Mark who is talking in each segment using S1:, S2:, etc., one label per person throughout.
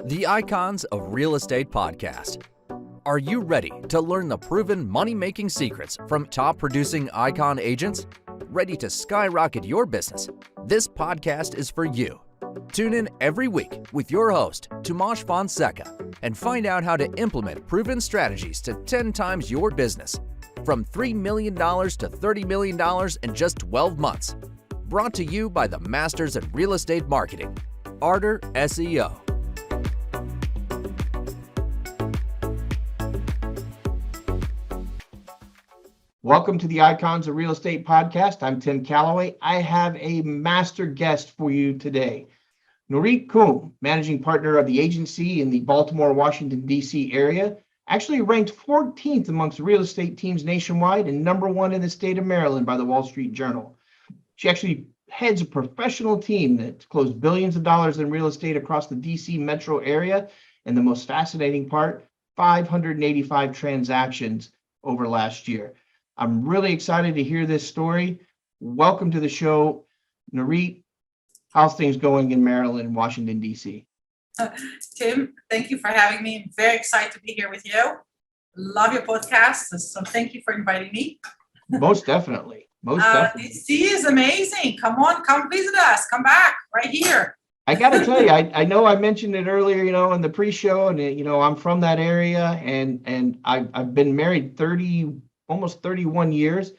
S1: The Icons of Real Estate Podcast. Are you ready to learn the proven money-making secrets from top-producing Icon agents? Ready to skyrocket your business? This podcast is for you. Tune in every week with your host, Tomasz Fonseca, and find out how to implement proven strategies to 10 times your business, from $3 million to $30 million in just 12 months. Brought to you by the Masters at Real Estate Marketing, Arter SEO.
S2: Welcome to the Icons of Real Estate Podcast. I'm Tim Calloway. I have a master guest for you today. Nurit Coombe, managing partner of the agency in the Baltimore, Washington, D.C. area, actually ranked 14th amongst real estate teams nationwide and number one in the state of Maryland by the Wall Street Journal. She actually heads a professional team that closed billions of dollars in real estate across the D.C. metro area. And the most fascinating part, 585 transactions over last year. I'm really excited to hear this story. Welcome to the show, Nurit. How's things going in Maryland and Washington, D.C.?
S3: Tim, thank you for having me. I'm very excited to be here with you. Love your podcast, so thank you for inviting me.
S2: Most definitely.
S3: D.C. is amazing. Come on, come visit us. Come back right here.
S2: I got to tell you, I know I mentioned it earlier, in the pre-show, and I'm from that area, and I've been married almost 31 years,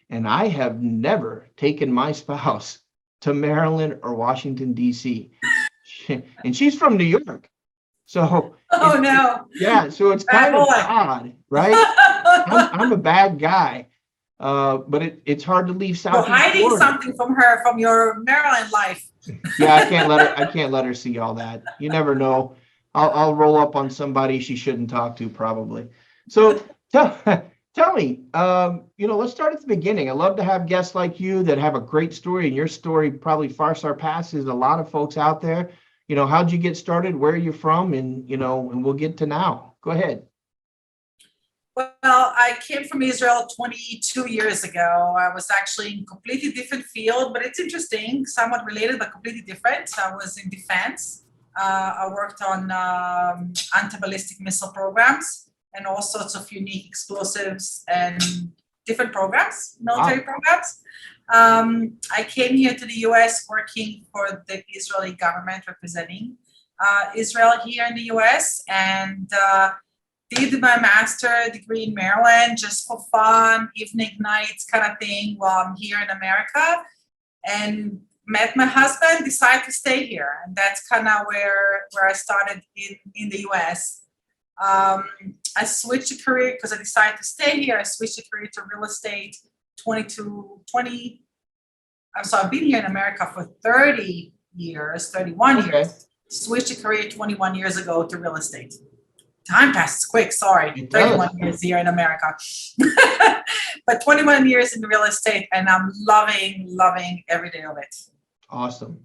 S2: and I have never taken my spouse to Maryland or Washington, D.C. And she's from New York. So,
S3: no.
S2: Yeah, so it's kind of odd, right? I'm a bad guy, but it's hard to leave Southeast
S3: You're hiding
S2: Florida.
S3: something from her, from your Maryland life.
S2: Yeah, I can't let her see all that. You never know. I'll roll up on somebody she shouldn't talk to, probably. So tell me, let's start at the beginning. I love to have guests like you that have a great story, and your story probably far surpasses a lot of folks out there. How'd you get started? Where are you from? And we'll get to now. Go ahead.
S3: Well, I came from Israel 22 years ago. I was actually in a completely different field, but it's interesting, somewhat related, but completely different. I was in defense. I worked on anti-ballistic missile programs and all sorts of unique explosives and different programs, military programs. I came here to the U.S. working for the Israeli government, representing Israel here in the U.S. and did my master degree in Maryland just for fun, evening, nights kind of thing while I'm here in America. And met my husband, decided to stay here. And that's kind of where I started in the U.S. I switched a career because I decided to stay here. I switched a career to real estate I've been here in America for 31 years. Switched a career 21 years ago to real estate. Time passes quick, sorry. 31 years here in America. But 21 years in real estate, and I'm loving every day of it.
S2: Awesome.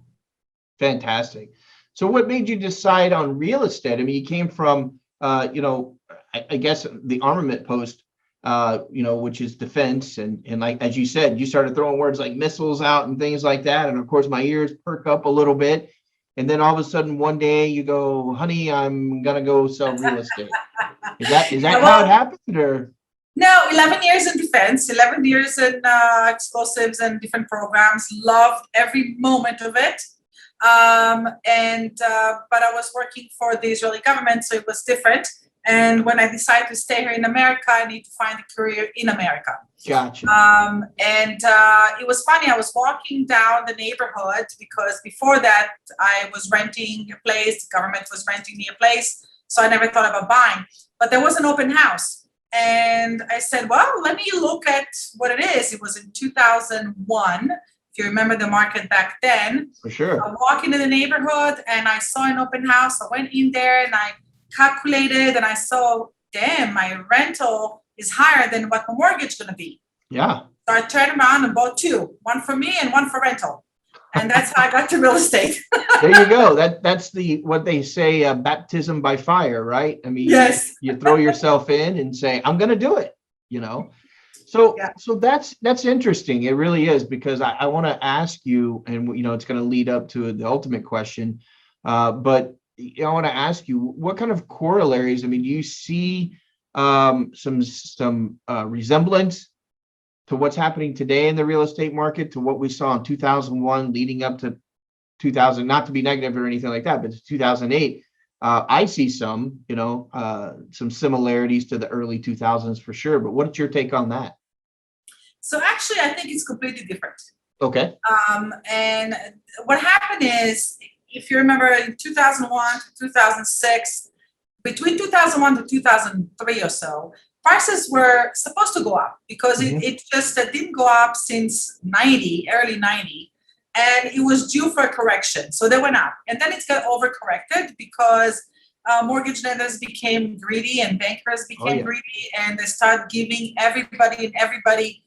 S2: Fantastic. So what made you decide on real estate? I mean, you came from, I guess the armament post, which is defense. And like, as you said, you started throwing words like missiles out and things like that. And of course, my ears perk up a little bit. And then all of a sudden, one day you go, honey, I'm going to go sell real estate. Is that how it happened? Or?
S3: No, 11 years in defense, 11 years in explosives and different programs. Loved every moment of it. But I was working for the Israeli government, so it was different. And when I decided to stay here in America, I need to find a career in America.
S2: Gotcha.
S3: It was funny. I was walking down the neighborhood because before that I was renting a place. The government was renting me a place. So I never thought about buying, but there was an open house. And I said, well, let me look at what it is. It was in 2001. If you remember the market back then.
S2: For sure.
S3: I walked into the neighborhood and I saw an open house. I went in there and I calculated and I saw, damn, my rental is higher than what my mortgage is going to be.
S2: Yeah.
S3: So I turned around and bought two, one for me and one for rental. And that's how I got to real estate.
S2: There you go. That's what they say, baptism by fire, right? I mean,
S3: yes.
S2: You throw yourself in and say, I'm going to do it, So that's interesting. It really is, because I want to ask you, and it's going to lead up to the ultimate question. But I want to ask you, what kind of corollaries? I mean, do you see some resemblance to what's happening today in the real estate market to what we saw in 2001 leading up to 2000, not to be negative or anything like that, but 2008? I see some similarities to the early 2000s for sure. But what's your take on that?
S3: So actually, I think it's completely different.
S2: Okay.
S3: And what happened is, if you remember, in 2001 to 2006, between 2001 to 2003 or so, prices were supposed to go up because it just didn't go up since early 90, and it was due for a correction. So they went up, and then it got overcorrected because mortgage lenders became greedy and bankers became greedy, and they started giving everybody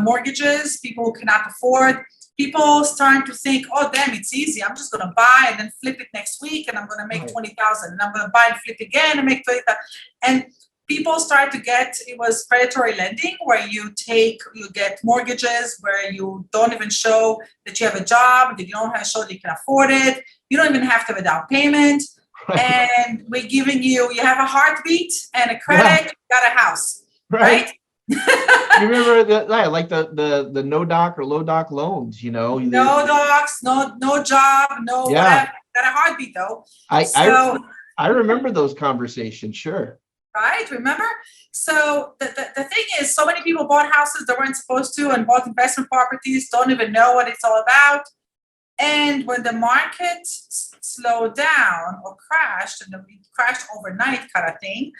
S3: mortgages people who cannot afford. People starting to think, oh, damn, it's easy. I'm just going to buy and then flip it next week, and I'm going to make 20,000. And I'm going to buy and flip again and make 20,000. And people start to get, it was predatory lending, where you get mortgages where you don't even show that you have a job, that you don't have to show that you can afford it. You don't even have to have a down payment. And we're giving you have a heartbeat and a credit, you got a house, right?
S2: You remember the no doc or low doc loans,
S3: no docs, no job, no whatever. Got a heartbeat though.
S2: I remember those conversations, sure.
S3: Right, remember? So the thing is, so many people bought houses they weren't supposed to, and bought investment properties, don't even know what it's all about. And when the market slowed down or crashed, and it crashed overnight kind of thing,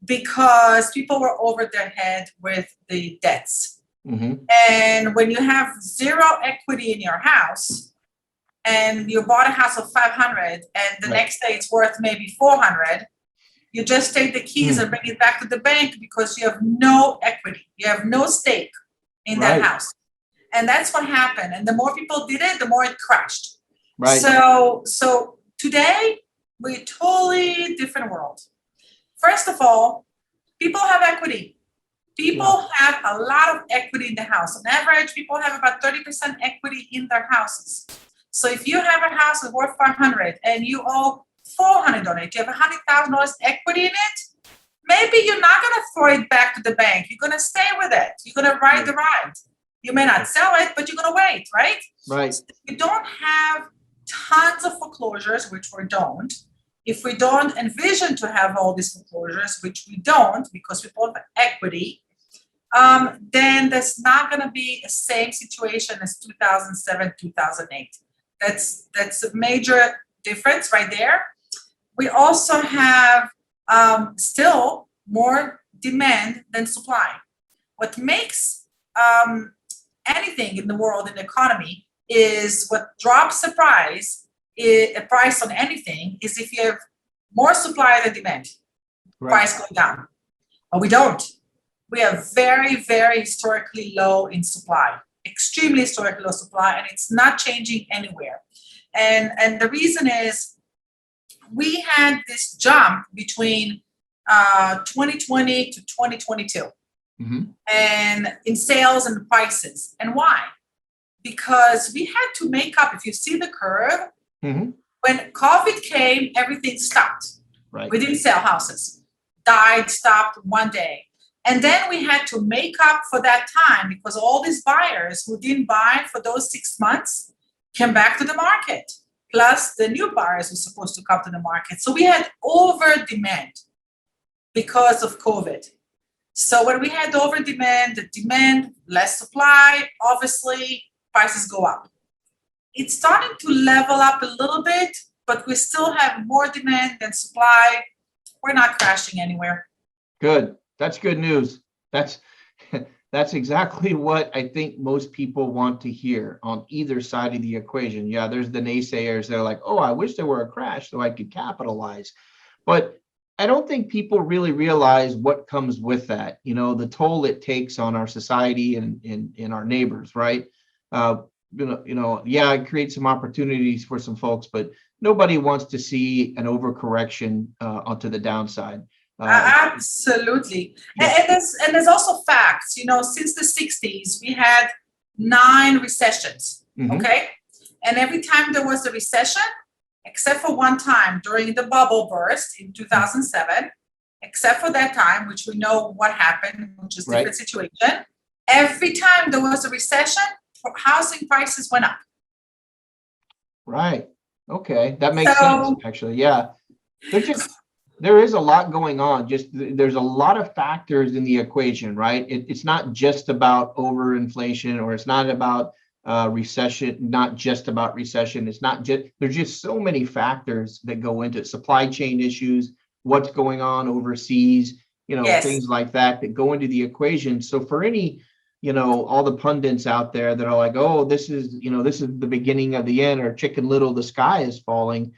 S3: because people were over their head with the debts. And when you have zero equity in your house, and you bought a house of 500, and the next day it's worth maybe 400, you just take the keys and bring it back to the bank because you have no equity. You have no stake in that house. And that's what happened. And the more people did it, the more it crashed. Right. So today, we're a totally different world. First of all, people have equity. People have a lot of equity in the house. On average, people have about 30% equity in their houses. So if you have a house that's worth 500 and you owe 400 on it, you have $100,000 equity in it, maybe you're not going to throw it back to the bank. You're going to stay with it. You're going to ride the ride. You may not sell it, but you're going to wait, right? Right. So you don't have tons of foreclosures, which we don't. If we don't envision to have all these foreclosures, which we don't because people have equity, then there's not going to be the same situation as 2007, 2008. That's a major difference right there. We also have still more demand than supply. What makes anything in the world, in the economy, is what drops a price on anything is if you have more supply than demand, price going down. But we don't. We are very, very historically low in supply, extremely historically low supply, and it's not changing anywhere. And the reason is we had this jump between 2020 to 2022 and in sales and prices. And why? Because we had to make up. If you see the curve, when COVID came, everything stopped. Right. We didn't sell houses. Stopped one day. And then we had to make up for that time because all these buyers who didn't buy for those 6 months came back to the market. Plus the new buyers were supposed to come to the market. So we had over demand because of COVID. So when we had over demand, less supply, obviously prices go up. It's starting to level up a little bit, but we still have more demand than supply. We're not crashing anywhere.
S2: Good. That's good news. That's exactly what I think most people want to hear on either side of the equation. Yeah, there's the naysayers. They're like, oh, I wish there were a crash so I could capitalize. But I don't think people really realize what comes with that. The toll it takes on our society and in our neighbors, right? It creates some opportunities for some folks, but nobody wants to see an overcorrection onto the downside.
S3: Absolutely. Yeah. And there's also facts. Since the 60s, we had 9 recessions. Okay. And every time there was a recession, except for one time during the bubble burst in 2007, except for that time, which we know what happened, which is a different situation. Every time there was a recession, housing prices went up.
S2: Right. Okay. That makes sense, actually. Yeah. There is a lot going on. There's a lot of factors in the equation, right? It's not just about overinflation, or it's not about recession, not just about recession. It's not just, there's just so many factors that go into it. Supply chain issues, what's going on overseas, things like that go into the equation. So for any, all the pundits out there that are like, oh, this is the beginning of the end, or Chicken Little, the sky is falling.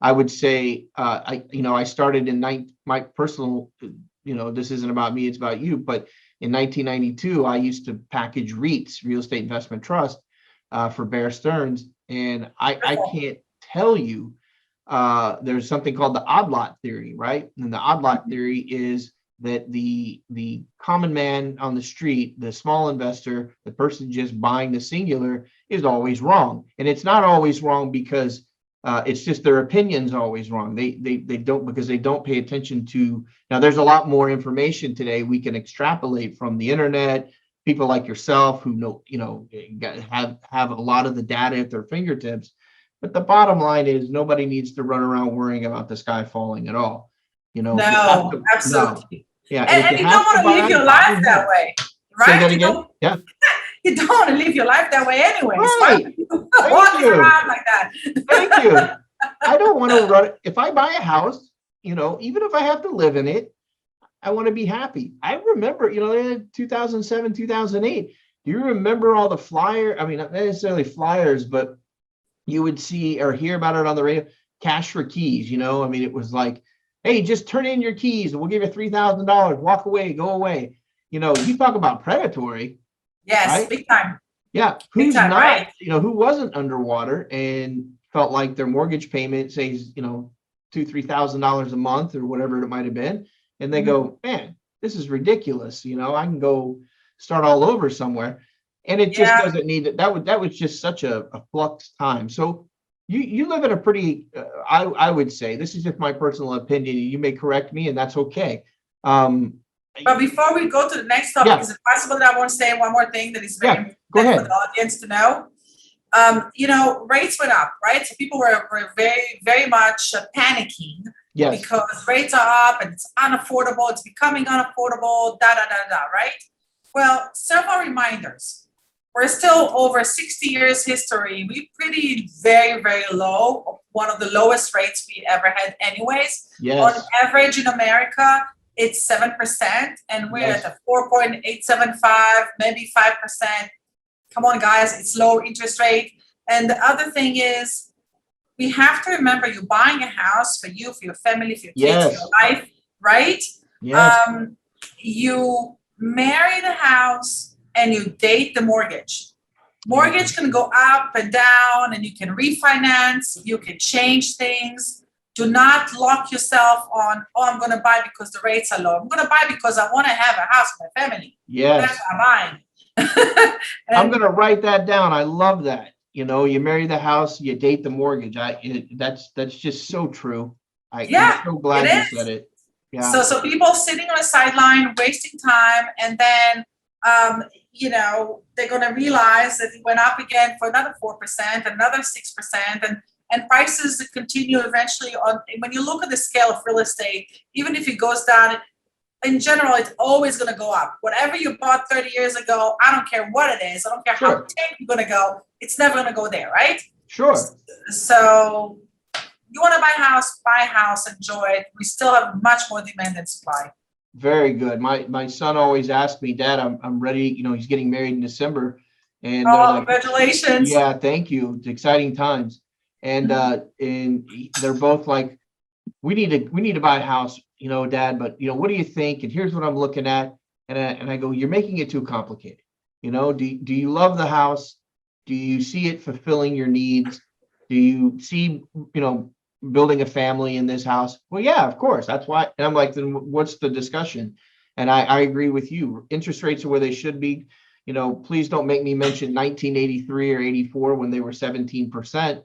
S2: I would say, I started in my personal, this isn't about me, it's about you, but in 1992, I used to package REITs, real estate investment trust, for Bear Stearns. And I can't tell you, there's something called the odd lot theory, right? And the odd lot theory is that the common man on the street, the small investor, the person just buying the singular, is always wrong. And it's not always wrong because it's just their opinion's always wrong. They don't, because they don't pay attention to. Now, there's a lot more information today we can extrapolate from the internet. People like yourself who know, have a lot of the data at their fingertips. But the bottom line is, nobody needs to run around worrying about the sky falling at all.
S3: No, absolutely.
S2: No. Yeah,
S3: and you don't want to live your life that way, right?
S2: Say that again? Yeah.
S3: You don't want to live your life that way anyways.
S2: Right.
S3: Walking around like that.
S2: Thank you. I don't want to run it. If I buy a house, even if I have to live in it, I want to be happy. I remember, 2007, 2008. Do you remember all the flyers? I mean, not necessarily flyers, but you would see or hear about it on the radio. Cash for keys. I mean, it was like, hey, just turn in your keys and we'll give you $3,000. Walk away, go away. You talk about predatory.
S3: Yes,
S2: right?
S3: Big time.
S2: Yeah, who's not, right? Who wasn't underwater and felt like their mortgage payment, say, $2,000-$3,000 a month or whatever it might have been, and they go, man, this is ridiculous. I can go start all over somewhere, and it just doesn't need it. That was just such a flux time. So you live in a pretty, I would say, this is just my personal opinion. You may correct me, and that's okay.
S3: But before we go to the next topic, is it possible that I want to say one more thing that is very important for the audience to know? Rates went up, right? So people were very, very much panicking because rates are up and it's unaffordable. It's becoming unaffordable, right? Well, several reminders. We're still over 60 years history. We're pretty very, very low, one of the lowest rates we ever had anyways.
S2: Yes.
S3: On average in America, it's 7%, and we're at a 4.875, maybe 5%. Come on, guys, it's low interest rate. And the other thing is, we have to remember, you're buying a house for you, for your family, for your kids, for your life, right?
S2: Yes.
S3: You marry the house and you date the mortgage. Mortgage can go up and down, and you can refinance, you can change things. Do not lock yourself on, I'm going to buy because the rates are low. I'm going to buy because I want to have a house for my family.
S2: Yes.
S3: That's what I'm buying.
S2: I'm going to write that down. I love that. You marry the house, you date the mortgage. That's just so true. I'm so glad you said it. Yeah.
S3: So people sitting on the sideline, wasting time, and then, they're going to realize that it went up again for another 4%, another 6%, and prices continue eventually on. When you look at the scale of real estate, even if it goes down, in general, it's always going to go up. Whatever you bought 30 years ago, I don't care what it is. I don't care how tank you're going to go. It's never going to go there, right?
S2: Sure.
S3: So you want to buy a house, enjoy it. We still have much more demand than supply.
S2: Very good. My son always asks me, Dad, I'm ready. He's getting married in December. And
S3: congratulations.
S2: Yeah, thank you. It's exciting times. And and they're both like, we need to buy a house, Dad, but what do you think? And here's what I'm looking at. And I go, you're making it too complicated. Do you love the house? Do you see it fulfilling your needs? Do you see, building a family in this house? Well, yeah, of course. That's why. And I'm like, then what's the discussion? And I agree with you. Interest rates are where they should be. Please don't make me mention 1983 or 84 when they were 17%.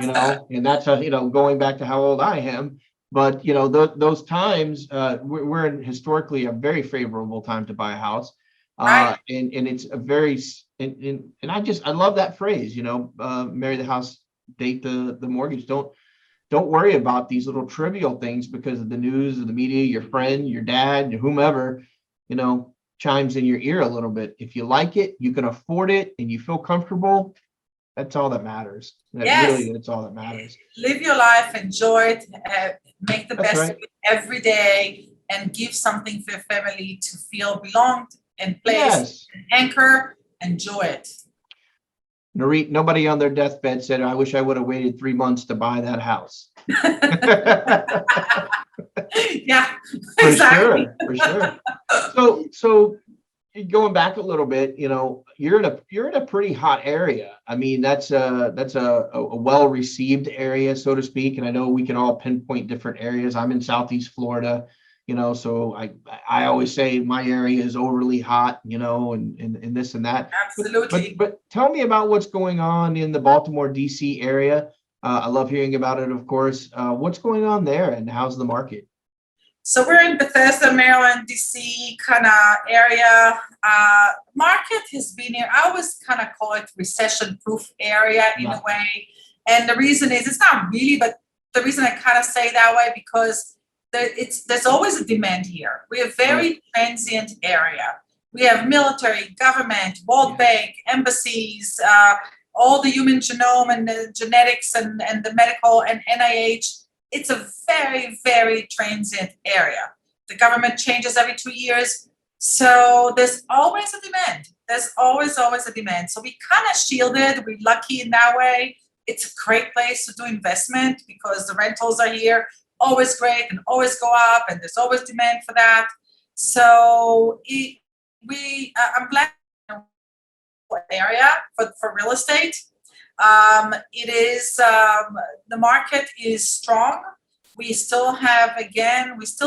S2: and that's going back to how old I am. But those times, we're in historically a very favorable time to buy a house,
S3: Right.
S2: and it's a very and I love that phrase. Marry the house, date the mortgage. Don't worry about these little trivial things because of the news or the media, your friend, your dad, whomever, chimes in your ear a little bit. If you like it, you can afford it, and you feel comfortable, that's all that matters.
S3: Yes.
S2: That's all that matters.
S3: Live your life, enjoy it, make the
S2: That's
S3: best
S2: right.
S3: of it every day, and give something for your family to feel belonged and placed,
S2: Yes.
S3: and anchor. Enjoy it.
S2: Nurit, nobody on their deathbed said, I wish I would have waited 3 months to buy that house.
S3: Yeah,
S2: For
S3: exactly.
S2: sure. So going back a little bit, you're in a pretty hot area. I mean, that's a well-received area, so to speak. And I know we can all pinpoint different areas. I'm in Southeast Florida, so I always say my area is overly hot, and this and that.
S3: Absolutely.
S2: But tell me about what's going on in the Baltimore, DC area. I love hearing about it, of course. What's going on there, and how's the market?
S3: So we're in Bethesda, Maryland, DC kind of area. Market has been here. I always kind of call it recession-proof area in a way. And the reason is, it's not really, but the reason I kind of say that way because there's always a demand here. We're a very transient area. We have military, government, World Bank, embassies, all the human genome and the genetics and the medical and NIH. It's a very, very transient area. The government changes every 2 years. So there's always a demand. There's always a demand. So we kind of shielded. We're lucky in that way. It's a great place to do investment because the rentals are here, always great and always go up, and there's always demand for that. So I'm glad area for real estate. It is the market is strong. We still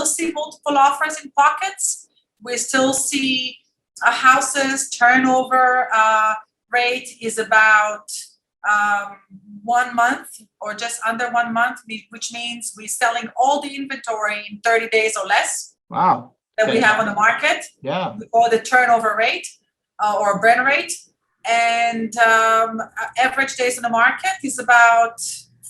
S3: see multiple offers in pockets. We still see houses turnover rate is about 1 month or just under 1 month, which means we're selling all the inventory in 30 days or less.
S2: Wow.
S3: That we have on the market.
S2: Yeah.
S3: Or the turnover rate or burn rate. And average days in the market is about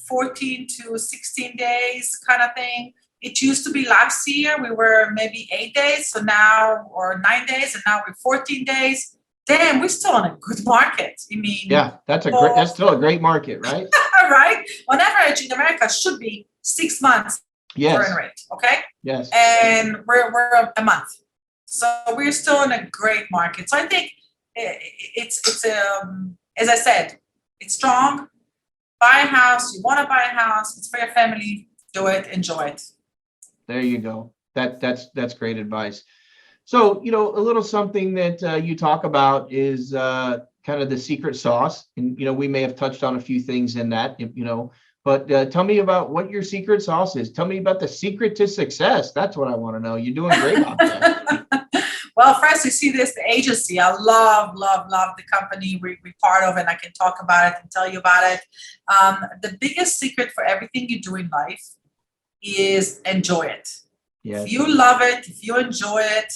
S3: 14 to 16 days kind of thing. It used to be last year, we were maybe 8 days, or 9 days, and now we're 14 days. Damn, we're still on a good market. I mean,
S2: yeah, that's still a great market, right?
S3: Right? On average in America should be 6 months burn rate, okay?
S2: Yes.
S3: And we're a month. So we're still in a great market. So I think it's as I said, it's strong. Buy a house. You want to buy a house. It's for your family. Do it. Enjoy it.
S2: There you go. That's great advice. So, a little something that you talk about is kind of the secret sauce. And, we may have touched on a few things in that, but tell me about what your secret sauce is. Tell me about the secret to success. That's what I want to know. You're doing great out there.
S3: Well, first, you see this, the agency. I love the company we're part of, and I can talk about it and tell you about it. The biggest secret for everything you do in life is enjoy it. Yes. If you love it, if you enjoy it,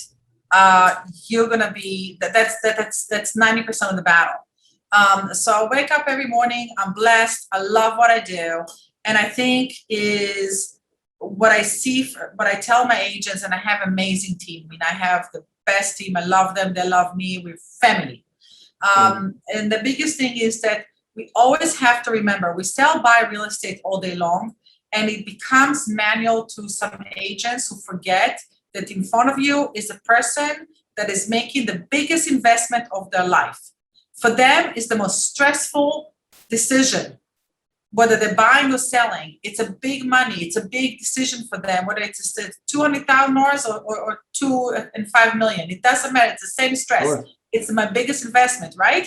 S3: you're gonna be that's 90% of the battle. So I wake up every morning. I'm blessed. I love what I do, and I think is what I see. What I tell my agents, and I have an amazing team. I mean, I have the best team. I love them. They love me. We're family. And the biggest thing is that we always have to remember we buy real estate all day long, and it becomes manual to some agents who forget that in front of you is a person that is making the biggest investment of their life. For them, it's the most stressful decision. Whether they're buying or selling, it's a big money. It's a big decision for them. Whether it's $200,000 or $2 and $5 million, it doesn't matter. It's the same stress. Sure. It's my biggest investment, right?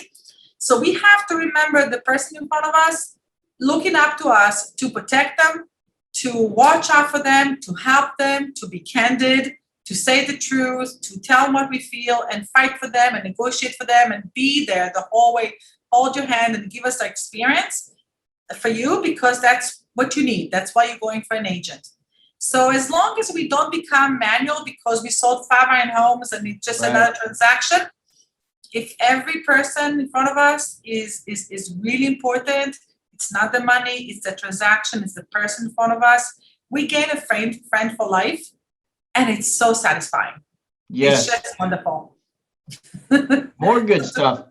S3: So we have to remember the person in front of us, looking up to us to protect them, to watch out for them, to help them, to be candid, to say the truth, to tell them what we feel, and fight for them and negotiate for them, and be there the whole way. Hold your hand and give us the experience. for you because that's what you need. That's why you're going for an agent. So as long as we don't become manual because we sold 5 homes and it's just another transaction, if every person in front of us is really important, it's not the money, it's the transaction, it's the person in front of us, we gain a friend for life, and it's so satisfying.
S2: Yes.
S3: It's just wonderful.
S2: More good stuff.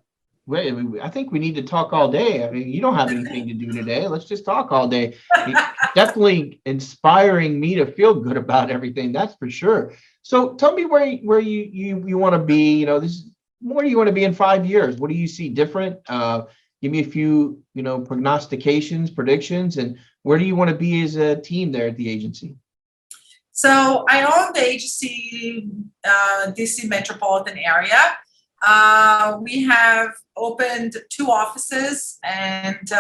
S2: Wait, I think we need to talk all day. I mean, you don't have anything to do today. Let's just talk all day. It's definitely inspiring me to feel good about everything. That's for sure. So tell me where you want to be. You know, where do you want to be in 5 years? What do you see different? Give me a few, prognostications, predictions, and where do you want to be as a team there at the agency?
S3: So I own the agency, DC metropolitan area. We have opened 2 offices, and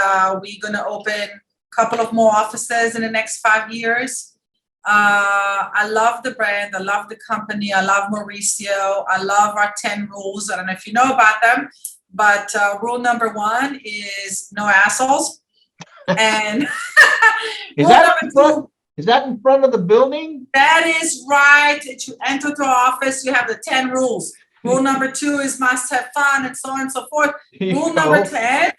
S3: we're going to open a couple of more offices in the next 5 years. I love the brand. I love the company. I love Mauricio. I love our 10 rules. I don't know if you know about them, but rule number 1 is no assholes. And
S2: Is that in front of the building?
S3: That is right. If you enter the office, you have the 10 rules. Rule number 2 is must have fun, and so on and so forth. Rule number 10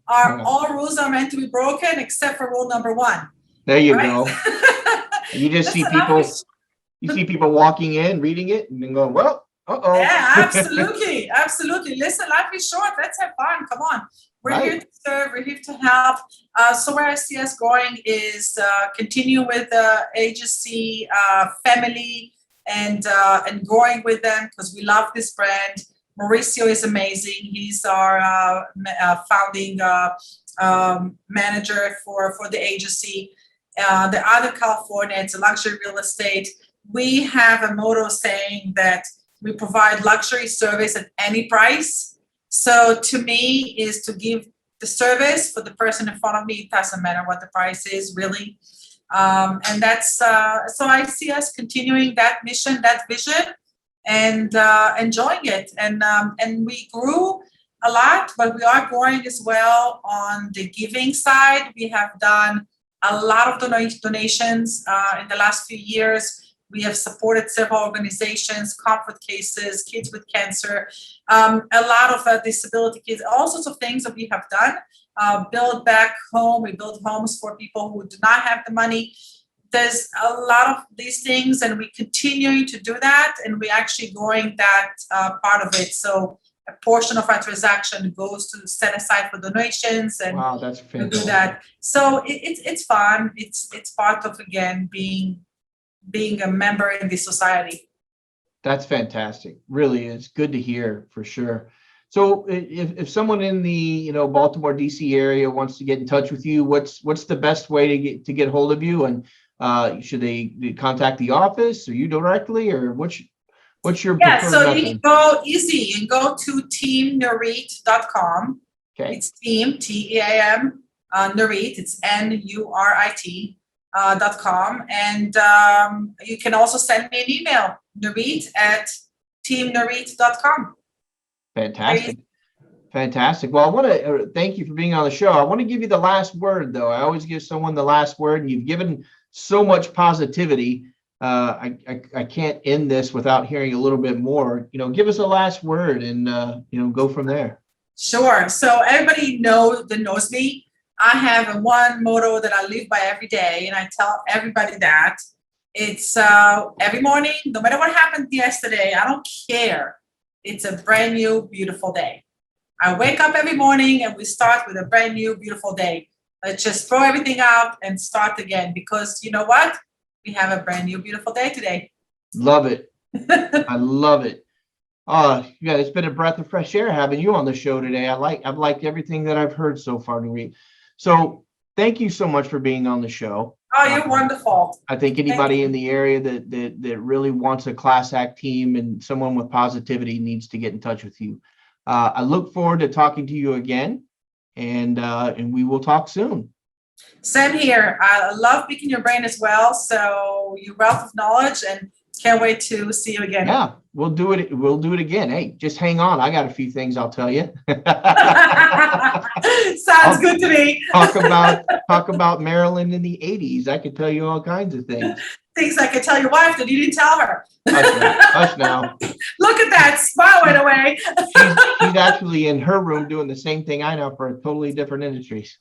S3: are all rules are meant to be broken except for rule number 1.
S2: There you go. You just see people. You see people walking in, reading it, and then going, "Well, uh-oh."
S3: Yeah, absolutely, absolutely. Listen, life is short. Let's have fun. Come on. We're here to serve. We're here to help. So where I see us going is continue with the agency family and growing with them because we love this brand. Mauricio is amazing. He's our founding manager for the agency. The other California, it's a luxury real estate. We have a motto saying that we provide luxury service at any price. So to me is to give the service for the person in front of me. It doesn't matter what the price is, really. And that's so I see us continuing that mission, that vision, and enjoying it. And we grew a lot, but we are growing as well on the giving side. We have done a lot of donations in the last few years. We have supported several organizations, comfort cases, kids with cancer, a lot of disability kids, all sorts of things that we have done. Build back home. We build homes for people who do not have the money. There's a lot of these things, and we're continuing to do that, and we're actually growing that part of it. So a portion of our transaction goes to set aside for donations, and
S2: wow, that's fantastic.
S3: We do that. So it's fun. It's part of, again, being a member in this society.
S2: That's fantastic. Really is good to hear, for sure. So if someone in the Baltimore DC area wants to get in touch with you, what's the best way to get hold of you? And should they contact the office or you directly, or what's your preferred
S3: so
S2: method?
S3: you can go easy. You can go to teamnurit.com.
S2: Okay.
S3: It's team TEAM Nurit. It's NURIT.com, and you can also send me an email, nurit@teamnurit.com.
S2: Fantastic. Well, I want to thank you for being on the show. I want to give you the last word, though. I always give someone the last word, and you've given so much positivity. I can't end this without hearing a little bit more. Give us a last word, and go from there.
S3: Sure. So everybody knows me. I have one motto that I live by every day, and I tell everybody that. It's every morning, no matter what happened yesterday, I don't care. It's a brand new, beautiful day. I wake up every morning and we start with a brand new, beautiful day. Let's just throw everything out and start again, because you know what? We have a brand new, beautiful day today.
S2: Love it. I love it. It's been a breath of fresh air having you on the show today. I've liked everything that I've heard so far, Nurit. So thank you so much for being on the show.
S3: Oh, you're wonderful.
S2: I think anybody in the area that really wants a class act team and someone with positivity needs to get in touch with you. I look forward to talking to you again, and we will talk soon.
S3: Same here. I love picking your brain as well. So your wealth of knowledge, and Can't wait to see you again.
S2: Yeah, we'll do it. We'll do it again. Hey, just hang on. I got a few things I'll tell you.
S3: Sounds good to me.
S2: Talk about Maryland in the 80s. I could tell you all kinds of things.
S3: Things I could tell your wife that you didn't tell her.
S2: Hush now.
S3: Look at that smile right away.
S2: She's actually in her room doing the same thing I know for totally different industries.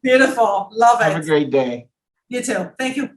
S3: Beautiful. Love it.
S2: Have a great day.
S3: You too. Thank you.